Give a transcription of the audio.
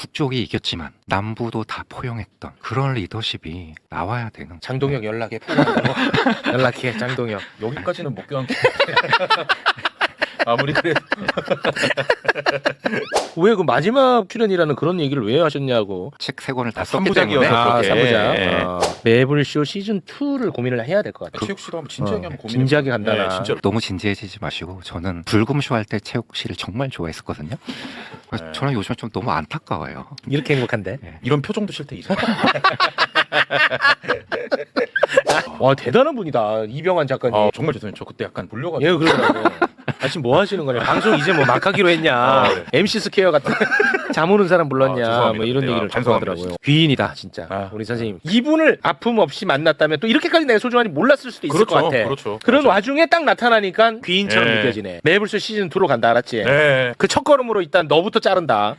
북쪽이 이겼지만 남부도 다 포용했던 그런 리더십이 나와야 되는 거예요. 장동혁 연락해. 연락해 장동혁. 여기까지는 못 껴안게. 아무리 그래도 왜 그 마지막 출연이라는 그런 얘기를 왜 하셨냐고. 책 세 권을 다 썼기 삼부작이어서 때문에 아, 그렇게. 3부작. 예. 매블쇼 시즌 2를 고민을 해야 될 것 같아요. 체육 씨도 한번 진지하게 한번 고민해. 진지하게 간다나. 진짜로. 너무 진지해지지 마시고 저는 불금쇼 할 때 최욱 씨를 정말 좋아했었거든요. 그래서 네. 저는 요즘 좀 너무 안타까워요. 이렇게 행복한데. 이런 표정도 싫대 이제. 와 대단한 분이다 이병환 작가님. 정말 죄송해요. 저 그때 약간 불려가지고. 예 그러더라고. 아 지금 뭐 하시는 거냐? 방송 이제 뭐 막 하기로 했냐? 네. MC 스퀘어 같은 잠 오는 사람 불렀냐? 죄송합니다. 뭐 이런 네, 얘기를 자꾸 반성합니다, 하더라고요. 진짜. 귀인이다 진짜. 우리 선생님. 이분을 아픔 없이 만났다면 또 이렇게까지 내가 소중하니 몰랐을 수도 있을 그렇죠, 것 같아. 그렇죠. 그런 맞아. 와중에 딱 나타나니까 귀인처럼 네. 느껴지네. 매블쇼 시즌 2로 간다 알았지? 네. 그 첫 걸음으로 일단 너부터 자른다.